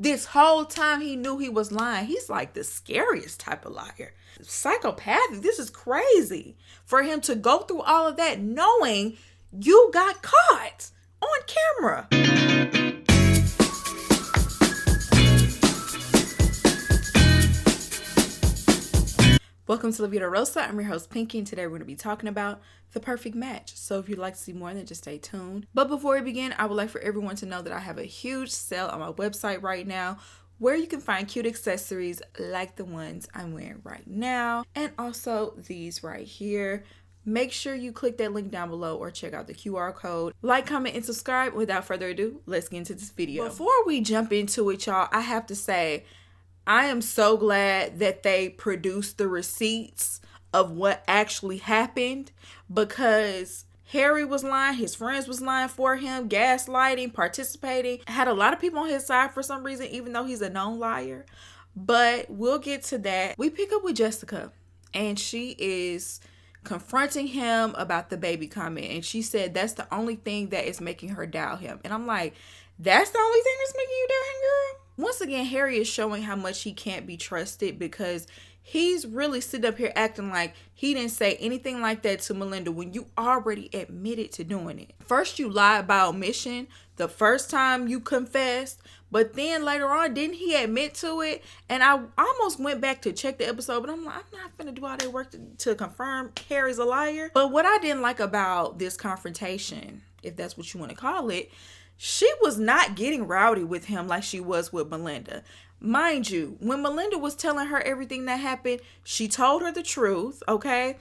This whole time he knew he was lying. He's like the scariest type of liar. Psychopathic. This is crazy. For him to go through all of that knowing you got caught on camera. Welcome to La Vida Rosa. I'm your host, Pinky, and today we're going to be talking about the perfect match. So if you'd like to see more, then just stay tuned. But before we begin, I would like for everyone to know that I have a huge sale on my website right now where you can find cute accessories like the ones I'm wearing right now and also these right here. Make sure you click that link down below or check out the QR code. Like, comment, and subscribe. Without further ado, let's get into this video. Before we jump into it, y'all, I have to say, I am so glad that they produced the receipts of what actually happened, because Harry was lying, his friends was lying for him, gaslighting, participating, had a lot of people on his side for some reason, even though he's a known liar. But we'll get to that. We pick up with Jessica, and she is confronting him about the baby comment, and she said that's the only thing that is making her doubt him. And I'm like, that's the only thing that's making you doubt him, girl? Once again, Harry is showing how much he can't be trusted, because he's really sitting up here acting like he didn't say anything like that to Melinda when you already admitted to doing it. First, you lied by omission the first time you confessed, but then later on, didn't he admit to it? And I almost went back to check the episode, but I'm like, I'm not gonna do all that work to confirm Harry's a liar. But what I didn't like about this confrontation, if that's what you want to call it, she was not getting rowdy with him like she was with Melinda. Mind you, when Melinda was telling her everything that happened, she told her the truth, okay?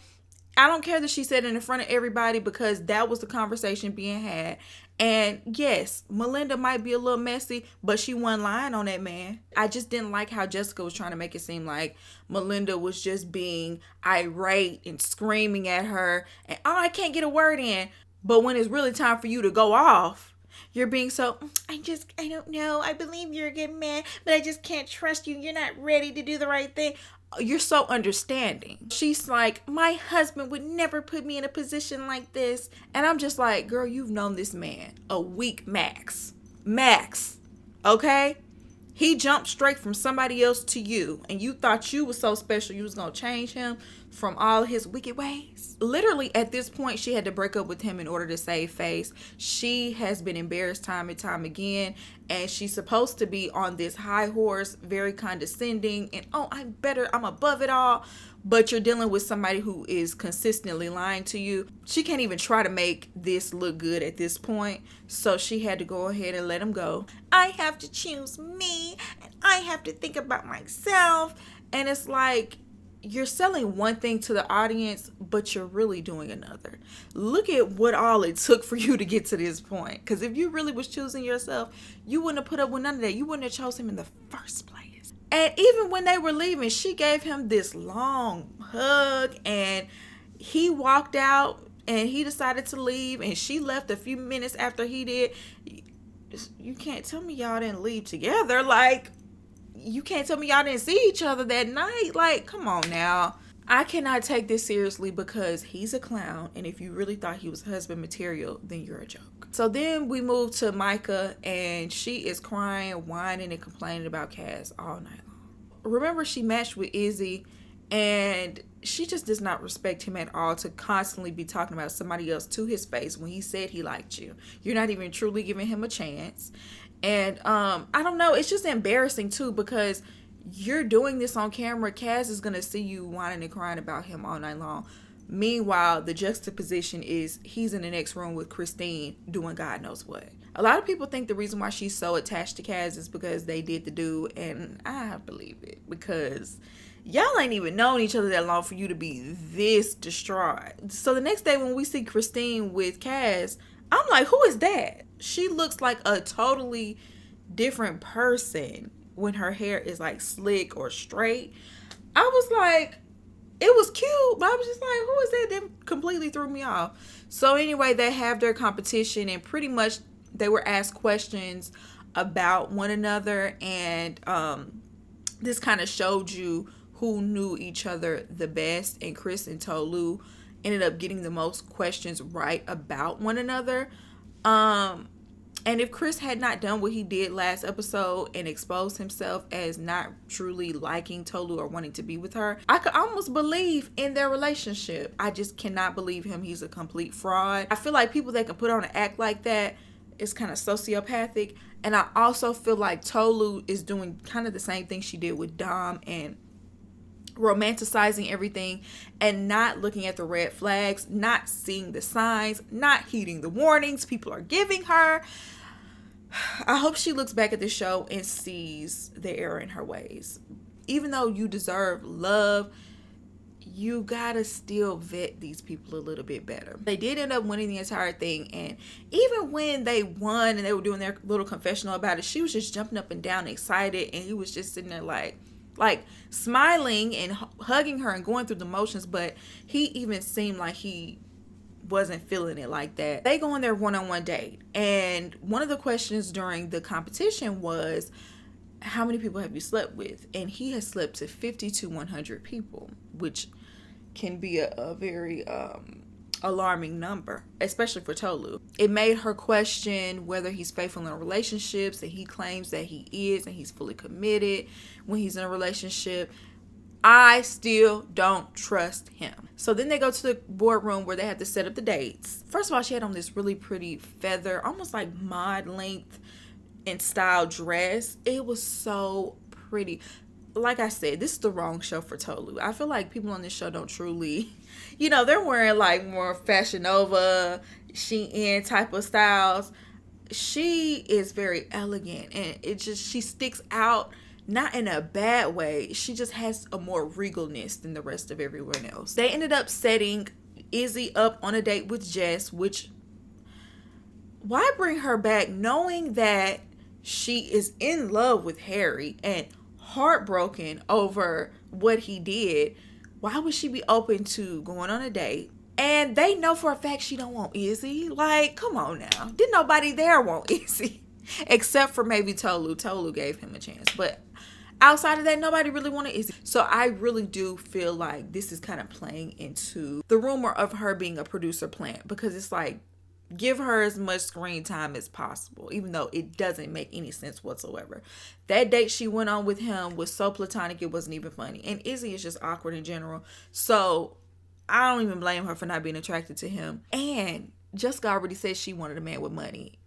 I don't care that she said it in front of everybody, because that was the conversation being had. And yes, Melinda might be a little messy, but she wasn't lying on that man. I just didn't like how Jessica was trying to make it seem like Melinda was just being irate and screaming at her. And, oh, I can't get a word in. But when it's really time for you to go off, you're being so, I don't know. I believe you're a good man, but I just can't trust you. You're not ready to do the right thing. You're so understanding. She's like, my husband would never put me in a position like this. And I'm just like, girl, you've known this man a week max. Max. Okay? He jumped straight from somebody else to you, and you thought you was so special you was going to change him from all his wicked ways. Literally, at this point, she had to break up with him in order to save face. She has been embarrassed time and time again, and she's supposed to be on this high horse, very condescending, and oh, I'm better, I'm above it all. But you're dealing with somebody who is consistently lying to you. She can't even try to make this look good at this point. So she had to go ahead and let him go. I have to choose me, and I have to think about myself. And it's like, you're selling one thing to the audience, but you're really doing another. Look at what all it took for you to get to this point. Because if you really was choosing yourself, you wouldn't have put up with none of that. You wouldn't have chose him in the first place. And even when they were leaving, she gave him this long hug, and he walked out and he decided to leave, and she left a few minutes after he did. You can't tell me y'all didn't leave together. Like, you can't tell me y'all didn't see each other that night. Like, come on now. I cannot take this seriously, because he's a clown, and if you really thought he was husband material, then you're a joke. So then we move to Micah, and she is crying, whining, and complaining about Cass all night long. Remember, she matched with Izzy, and she just does not respect him at all to constantly be talking about somebody else to his face when he said he liked you. You're not even truly giving him a chance. And I don't know, it's just embarrassing too, because you're doing this on camera. Cass is going to see you whining and crying about him all night long. Meanwhile, the juxtaposition is he's in the next room with Christine doing God knows what. A lot of people think the reason why she's so attached to Cass is because they did the dude, and I believe it, because y'all ain't even known each other that long for you to be this distraught. So the next day when we see Christine with Cass, I'm like, who is that? She looks like a totally different person when her hair is like slick or straight. I was like, it was cute, but I was just like, who is that? That completely threw me off. So anyway, they have their competition, and pretty much they were asked questions about one another, and this kind of showed you who knew each other the best, and Chris and Tolu ended up getting the most questions right about one another. And if Chris had not done what he did last episode and exposed himself as not truly liking Tolu or wanting to be with her, I could almost believe in their relationship. I just cannot believe him. He's a complete fraud. I feel like people that can put on an act like that is kind of sociopathic. And I also feel like Tolu is doing kind of the same thing she did with Dom and romanticizing everything and not looking at the red flags, not seeing the signs, not heeding the warnings people are giving her. I hope she looks back at the show and sees the error in her ways. Even though you deserve love, you gotta still vet these people a little bit better. They did end up winning the entire thing, and even when they won and they were doing their little confessional about it, she was just jumping up and down excited, and he was just sitting there like smiling and hugging her and going through the motions, but he even seemed like he wasn't feeling it like that. They go on their one-on-one date, and one of the questions during the competition was, how many people have you slept with? And he has slept to 50 to 100 people, which can be a very alarming number, especially for Tolu. It made her question whether he's faithful in relationships, and he claims that he is and he's fully committed when he's in a relationship. I still don't trust him. So then they go to the boardroom where they have to set up the dates. First of all, she had on this really pretty feather, almost like mod length and style dress. It was so pretty. Like I said, this is the wrong show for Tolu. I feel like people on this show don't truly, they're wearing like more Fashion Nova, Shein type of styles. She is very elegant, and she sticks out. Not in a bad way. She just has a more regalness than the rest of everyone else. They ended up setting Izzy up on a date with Jess, which, why bring her back knowing that she is in love with Harry and heartbroken over what he did? Why would she be open to going on a date? And they know for a fact she don't want Izzy. Like, come on now. Didn't nobody there want Izzy? Except for maybe Tolu. Tolu gave him a chance. But outside of that, nobody really wanted Izzy. So I really do feel like this is kind of playing into the rumor of her being a producer plant. Because it's like, give her as much screen time as possible. Even though it doesn't make any sense whatsoever. That date she went on with him was so platonic it wasn't even funny. And Izzy is just awkward in general. So I don't even blame her for not being attracted to him. And Jessica already said she wanted a man with money.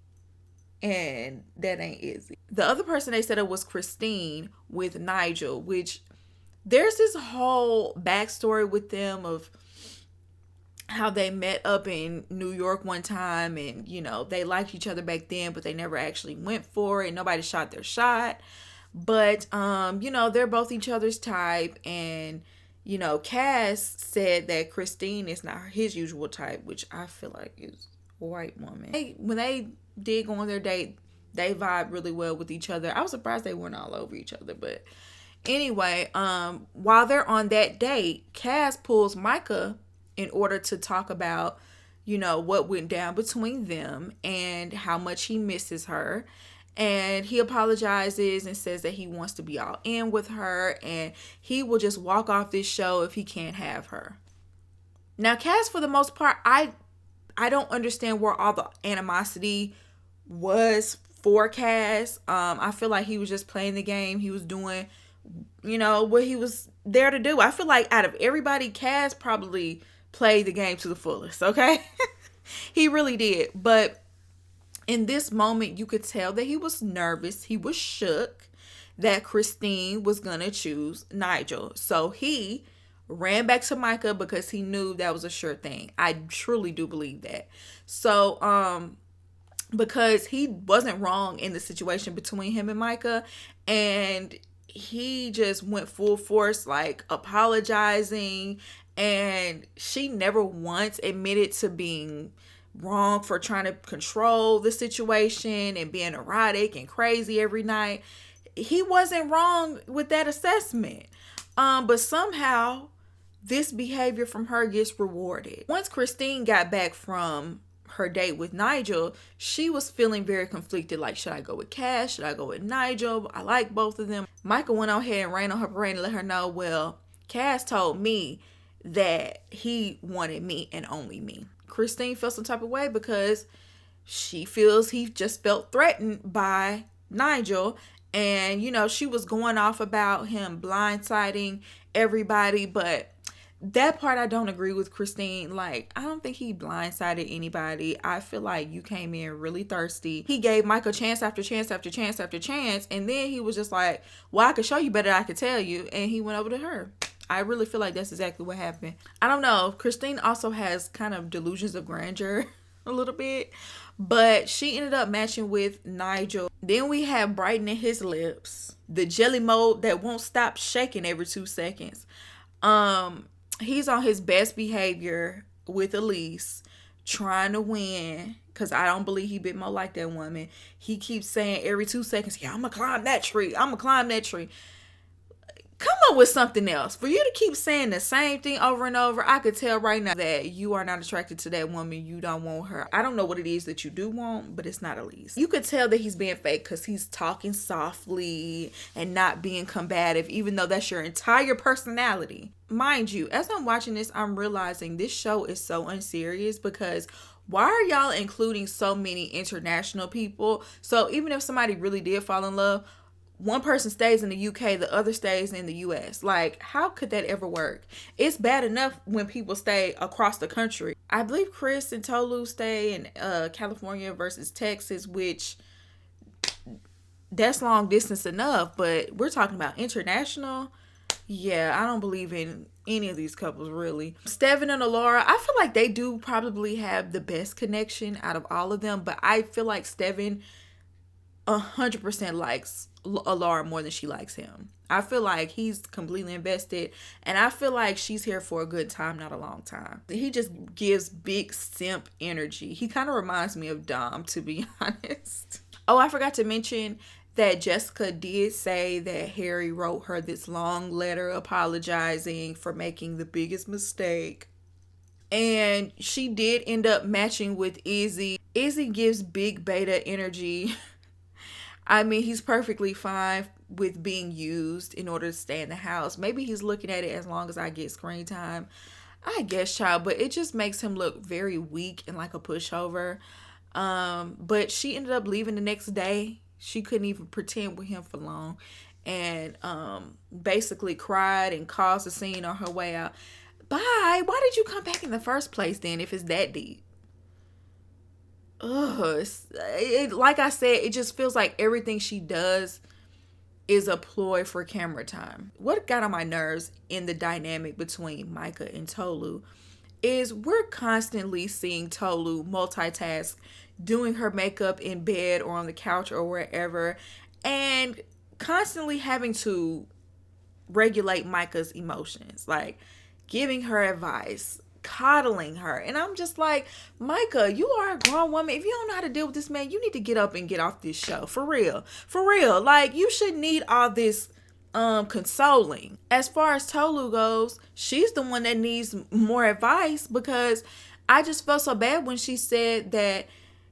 And that ain't Izzy. The other person they set up was Christine with Nigel, which there's this whole backstory with them of how they met up in New York one time, and they liked each other back then, but they never actually went for it. Nobody shot their shot. But they're both each other's type, and Cass said that Christine is not his usual type, which I feel like is a white woman. When they did go on their date, they vibe really well with each other. I was surprised they weren't all over each other, but anyway, while they're on that date, Cass pulls Micah in order to talk about, what went down between them and how much he misses her. And he apologizes and says that he wants to be all in with her, and he will just walk off this show if he can't have her. Now, Cass, for the most part, I don't understand where all the animosity was for Cass. I feel like he was just playing the game. He was doing, what he was there to do. I feel like out of everybody, Cass probably played the game to the fullest, okay? He really did. But in this moment, you could tell that he was nervous. He was shook that Christine was going to choose Nigel. So he ran back to Micah because he knew that was a sure thing. I truly do believe that. So, because he wasn't wrong in the situation between him and Micah, and he just went full force, like apologizing, and she never once admitted to being wrong for trying to control the situation and being erratic and crazy every night. He wasn't wrong with that assessment. But somehow this behavior from her gets rewarded. Once Christine got back from her date with Nigel, she was feeling very conflicted. Like, should I go with Cass? Should I go with Nigel? I like both of them. Micah went on ahead and ran on her parade and let her know, well, Cass told me that he wanted me and only me. Christine felt some type of way because she feels he just felt threatened by Nigel. And, she was going off about him blindsiding everybody. But that part I don't agree with Christine. Like, I don't think he blindsided anybody. I feel like you came in really thirsty. He gave Micah chance after chance after chance after chance. And then he was just like, well, I could show you better than I could tell you. And he went over to her. I really feel like that's exactly what happened. I don't know. Christine also has kind of delusions of grandeur a little bit. But she ended up matching with Nigel. Then we have Brighton and his lips. The jelly mold that won't stop shaking every 2 seconds. He's on his best behavior with Elise, trying to win. Because I don't believe he bit more like that woman. He keeps saying every 2 seconds, yeah, I'm going to climb that tree. I'm going to climb that tree. Come up with something else. For you to keep saying the same thing over and over, I could tell right now that you are not attracted to that woman. You don't want her. I don't know what it is that you do want, but it's not Elise. You could tell that he's being fake because he's talking softly and not being combative, even though that's your entire personality. Mind you, as I'm watching this, I'm realizing this show is so unserious because why are y'all including so many international people? So even if somebody really did fall in love, one person stays in the UK, the other stays in the US. Like, how could that ever work? It's bad enough when people stay across the country. I believe Chris and Tolu stay in California versus Texas, which that's long distance enough. But we're talking about international. Yeah, I don't believe in any of these couples, really. Steven and Alora, I feel like they do probably have the best connection out of all of them. But I feel like Steven 100% likes Alora more than she likes him. I feel like he's completely invested, and I feel like she's here for a good time, not a long time. He just gives big simp energy. He kind of reminds me of Dom, to be honest. Oh, I forgot to mention that Jessica did say that Harry wrote her this long letter apologizing for making the biggest mistake. And she did end up matching with Izzy. Izzy gives big beta energy. I mean, he's perfectly fine with being used in order to stay in the house. Maybe he's looking at it as long as I get screen time. I guess, child, but it just makes him look very weak and like a pushover. But she ended up leaving the next day. She couldn't even pretend with him for long. And basically cried and caused a scene on her way out. Bye. Why did you come back in the first place then if it's that deep? Like I said, it just feels like everything she does is a ploy for camera time. What got on my nerves in the dynamic between Micah and Tolu is we're constantly seeing Tolu multitask, doing her makeup in bed or on the couch or wherever, and constantly having to regulate Micah's emotions, like giving her advice, coddling her. And I'm just like, Micah, you are a grown woman. If you don't know how to deal with this man, you need to get up and get off this show. For real. Like, you shouldn't need all this consoling. As far as Tolu goes, she's the one that needs more advice, because I just felt so bad when she said that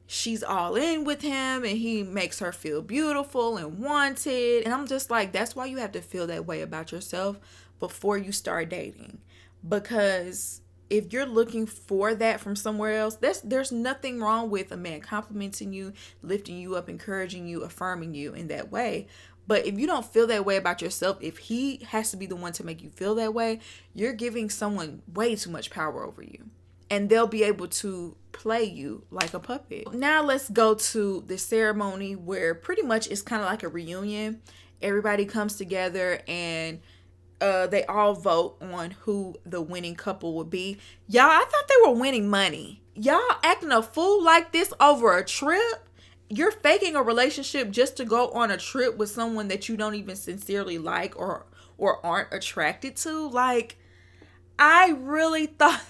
she's all in with him and he makes her feel beautiful and wanted. And I'm just like, that's why you have to feel that way about yourself before you start dating. Because if you're looking for that from somewhere else, there's nothing wrong with a man complimenting you, lifting you up, encouraging you, affirming you in that way. But if you don't feel that way about yourself, if he has to be the one to make you feel that way, you're giving someone way too much power over you. And they'll be able to play you like a puppet. Now let's go to the ceremony, where pretty much it's kind of like a reunion. Everybody comes together and they all vote on who the winning couple would be. Y'all, I thought they were winning money. Y'all acting a fool like this over a trip? You're faking a relationship just to go on a trip with someone that you don't even sincerely like or aren't attracted to? Like, I really thought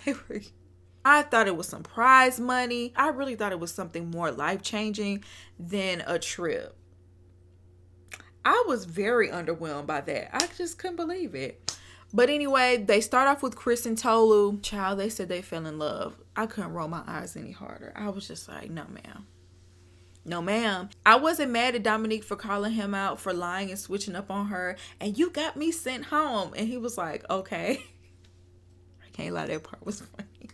I thought it was some prize money. I really thought it was something more life-changing than a trip. I was very underwhelmed by that. I just couldn't believe it. But anyway, they start off with Chris and Tolu. Child, they said they fell in love. I couldn't roll my eyes any harder. I was just like, no, ma'am. No, ma'am. I wasn't mad at Dominique for calling him out for lying and switching up on her. And you got me sent home. And he was like, okay. I can't lie, that part was funny.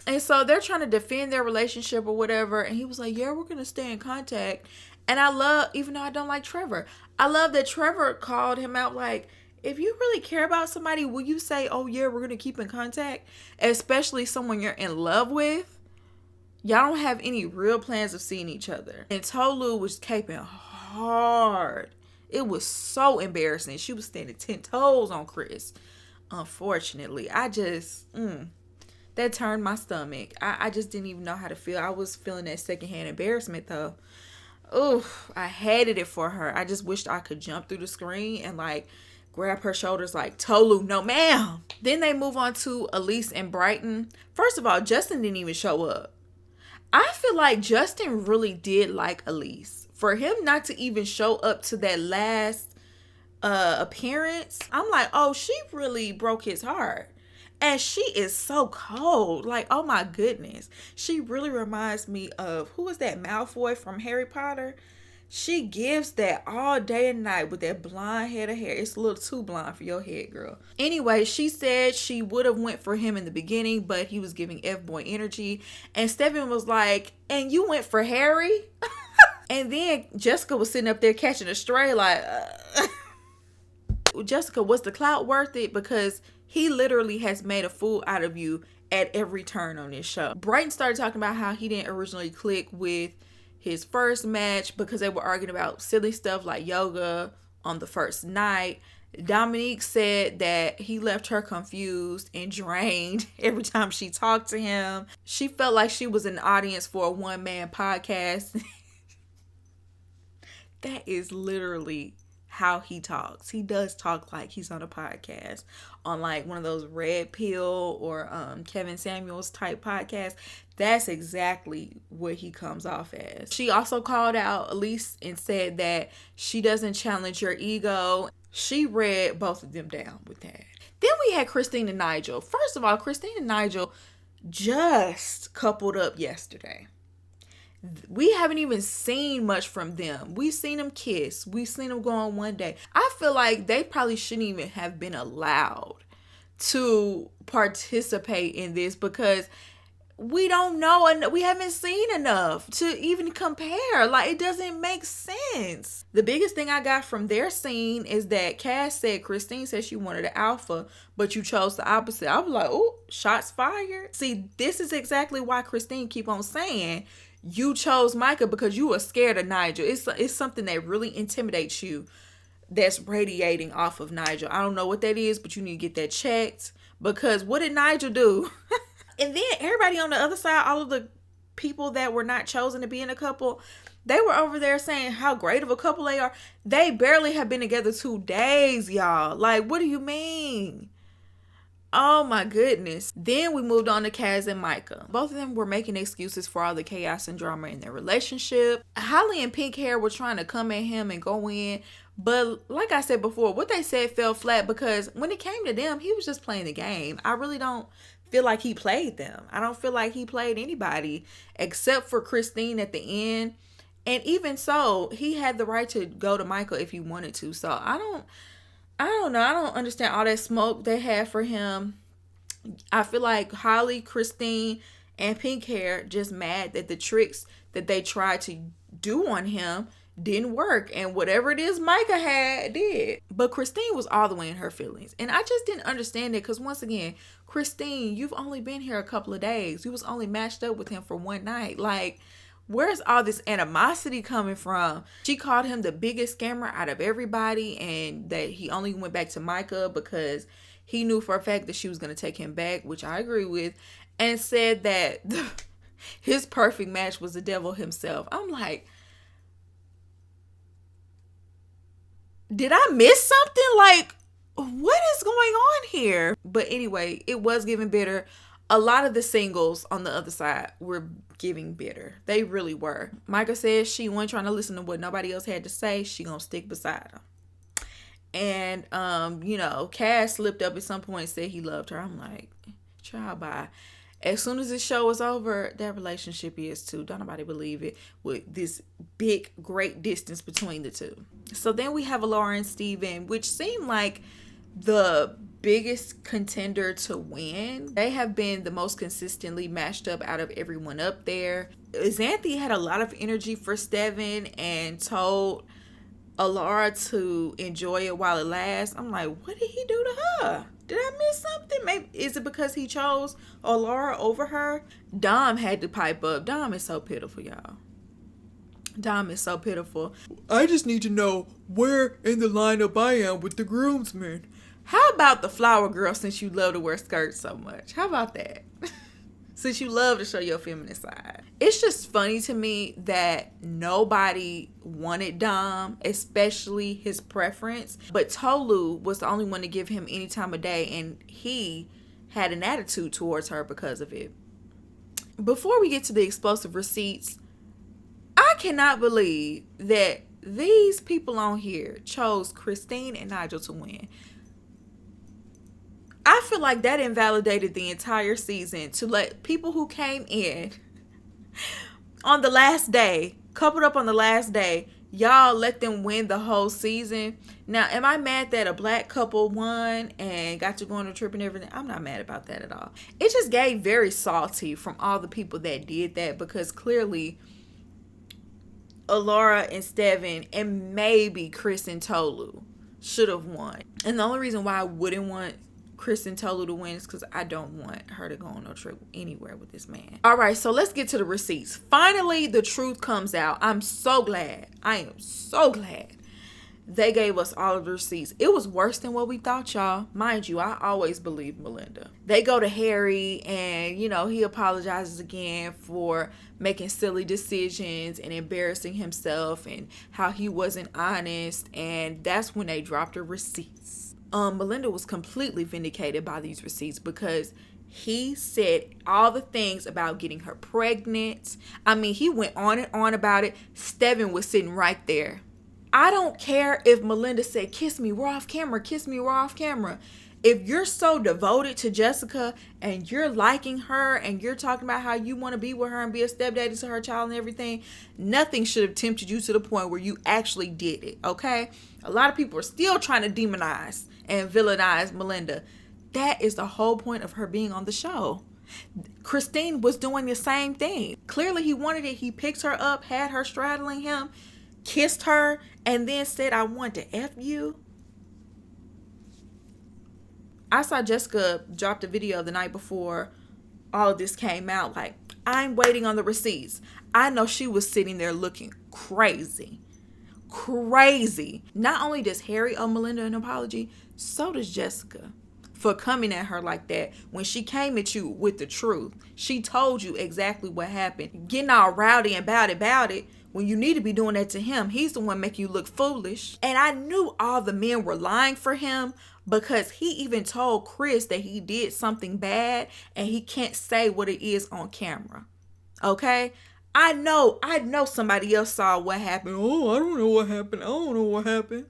And so they're trying to defend their relationship or whatever. And he was like, yeah, we're going to stay in contact. And I love, even though I don't like Trevor, I love that Trevor called him out like, if you really care about somebody, will you say, oh yeah, we're going to keep in contact? Especially someone you're in love with. Y'all don't have any real plans of seeing each other. And Tolu was caping hard. It was so embarrassing. She was standing 10 toes on Chris. Unfortunately, I just, that turned my stomach. I just didn't even know how to feel. I was feeling that secondhand embarrassment though. Oof, I hated it for her. I just wished I could jump through the screen and like grab her shoulders like, Tolu, no ma'am. Then they move on to Elise and Brighton. First of all, Justin didn't even show up. I feel like Justin really did like Elise. For him not to even show up to that last appearance, I'm like, oh, she really broke his heart. And she is so cold. Like, oh my goodness. She really reminds me of, who is that Malfoy from Harry Potter? She gives that all day and night with that blonde head of hair. It's a little too blonde for your head, girl. Anyway, she said she would have went for him in the beginning, but he was giving F-boy energy. And Stephen was like, and you went for Harry? And then Jessica was sitting up there catching a stray like, Jessica, was the clout worth it? Because he literally has made a fool out of you at every turn on this show. Brighton started talking about how he didn't originally click with his first match because they were arguing about silly stuff like yoga on the first night. Dominique said that he left her confused and drained every time she talked to him. She felt like she was an audience for a one-man podcast. That is literally how he talks. He does talk like he's on a podcast, on like one of those Red Pill or Kevin Samuels type podcasts. That's exactly what he comes off as. She also called out Elise and said that she doesn't challenge your ego. She read both of them down with that. Then we had Christine and Nigel. First of all, Christine and Nigel just coupled up yesterday. We haven't even seen much from them. We've seen them kiss. We've seen them go on one day. I feel like they probably shouldn't even have been allowed to participate in this because we don't know and we haven't seen enough to even compare. Like, it doesn't make sense. The biggest thing I got from their scene is that Cass said Christine said she wanted an alpha, but you chose the opposite. I was like, oh, shots fired. See, this is exactly why Christine keep on saying you chose Micah because you were scared of Nigel. It's something that really intimidates you that's radiating off of Nigel. I don't know what that is, but you need to get that checked because what did Nigel do? And then everybody on the other side, all of the people that were not chosen to be in a couple, they were over there saying how great of a couple they are. They barely have been together 2 days, y'all. Like, what do you mean? Oh my goodness. Then we moved on to Kaz and Micah. Both of them were making excuses for all the chaos and drama in their relationship. Holly and Pink Hair were trying to come at him and go in. But like I said before, what they said fell flat because when it came to them, he was just playing the game. I really don't feel like he played them. I don't feel like he played anybody except for Christine at the end. And even so, he had the right to go to Michael if he wanted to. So I don't know. I don't understand all that smoke they had for him. I feel like Holly, Christine, and Pink Hair just mad that the tricks that they tried to do on him didn't work. And whatever it is Micah had, did. But Christine was all the way in her feelings. And I just didn't understand it because once again, Christine, you've only been here a couple of days. You was only matched up with him for one night. Like, where's all this animosity coming from? She called him the biggest scammer out of everybody and that he only went back to Micah because he knew for a fact that she was going to take him back, which I agree with, and said that his perfect match was the devil himself. I'm like, did I miss something? Like, what is going on here? But anyway, it was giving bitter. A lot of the singles on the other side were giving bitter. They really were. Micah said she wasn't trying to listen to what nobody else had to say. She gonna stick beside him. And, Cass slipped up at some point and said he loved her. I'm like, child, bye. As soon as this show was over, that relationship is too. Don't nobody believe it with this big, great distance between the two. So then we have Laura and Steven, which seemed like the biggest contender to win. They have been the most consistently matched up out of everyone up there. Xanthi had a lot of energy for Steven and told Alara to enjoy it while it lasts. I'm like, what did he do to her? Did I miss something? Maybe is it because he chose Alara over her? Dom had to pipe up. Dom is so pitiful, y'all. Dom is so pitiful. I just need to know where in the lineup I am with the groomsmen. How about the flower girl, since you love to wear skirts so much? How about that? Since you love to show your feminine side. It's just funny to me that nobody wanted Dom, especially his preference. But Tolu was the only one to give him any time of day, and he had an attitude towards her because of it. Before we get to the explosive receipts, I cannot believe that these people on here chose Christine and Nigel to win. I feel like that invalidated the entire season to let people who came in on the last day, coupled up on the last day, y'all let them win the whole season. Now, am I mad that a black couple won and got to go on a trip and everything? I'm not mad about that at all. It just gave very salty from all the people that did that, because clearly Alara and Steven and maybe Chris and Tolu should have won. And the only reason why I wouldn't want Chris and Tolu to win is because I don't want her to go on no trip anywhere with this man. All right, so let's get to the receipts. Finally, the truth comes out. I'm so glad. I am so glad they gave us all of the receipts. It was worse than what we thought, y'all. Mind you, I always believed Melinda. They go to Harry and, he apologizes again for making silly decisions and embarrassing himself and how he wasn't honest. And that's when they dropped the receipts. Melinda was completely vindicated by these receipts because he said all the things about getting her pregnant. I mean, he went on and on about it. Steven was sitting right there. I don't care if Melinda said, kiss me, we're off camera, kiss me, we're off camera. If you're so devoted to Jessica and you're liking her and you're talking about how you want to be with her and be a stepdaddy to her child and everything, nothing should have tempted you to the point where you actually did it, okay? A lot of people are still trying to demonize and villainize Melinda. That is the whole point of her being on the show. Christine was doing the same thing. Clearly he wanted it. He picked her up, had her straddling him, kissed her, and then said, I want to F you. I saw Jessica drop the video the night before all of this came out. Like, I'm waiting on the receipts. I know she was sitting there looking crazy. Crazy. Not only does Harry owe Melinda an apology, so does Jessica for coming at her like that when she came at you with the truth. She told you exactly what happened. Getting all rowdy and about it when you need to be doing that to him. He's the one making you look foolish. And I knew all the men were lying for him because he even told Chris that he did something bad and he can't say what it is on camera. Okay? I know somebody else saw what happened. Oh, I don't know what happened.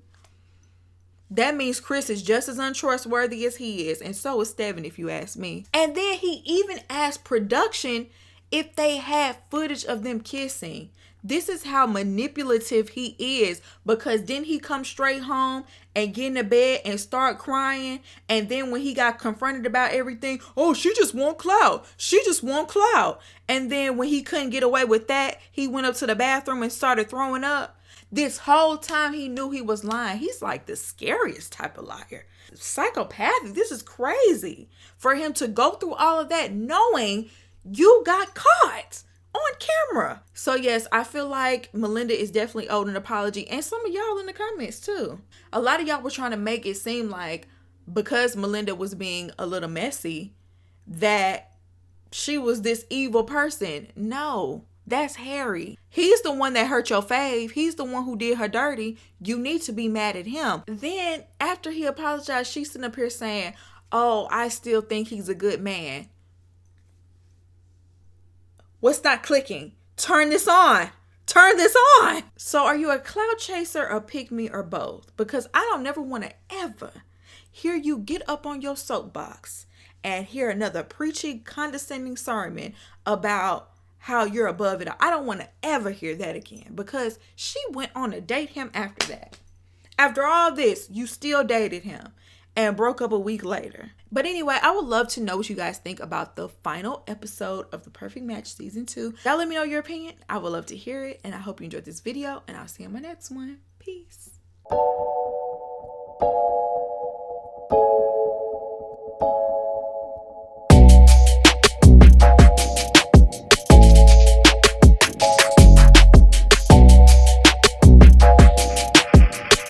That means Chris is just as untrustworthy as he is. And so is Steven, if you ask me. And then he even asked production if they had footage of them kissing. This is how manipulative he is, because then he come straight home and get in the bed and start crying. And then when he got confronted about everything, oh, she just want clout. She just want clout. And then when he couldn't get away with that, he went up to the bathroom and started throwing up. This whole time he knew he was lying. He's like the scariest type of liar. Psychopathic. This is crazy. For him to go through all of that knowing you got caught on camera. So yes, I feel like Melinda is definitely owed an apology, and some of y'all in the comments too. A lot of y'all were trying to make it seem like because Melinda was being a little messy that she was this evil person. No, that's Harry. He's the one that hurt your fave. He's the one who did her dirty. You need to be mad at him. Then after he apologized, she's sitting up here saying, oh, I still think he's a good man. What's not clicking? Turn this on. Turn this on. So are you a cloud chaser, a pick me, or both? Because I don't never want to ever hear you get up on your soapbox and hear another preachy, condescending sermon about how you're above it. I don't want to ever hear that again, because she went on to date him after that. After all this, you still dated him. and broke up a week later. But anyway, I would love to know what you guys think about the final episode of The Perfect Match Season 2. Y'all let me know your opinion. I would love to hear it, and I hope you enjoyed this video, and I'll see you in my next one. Peace.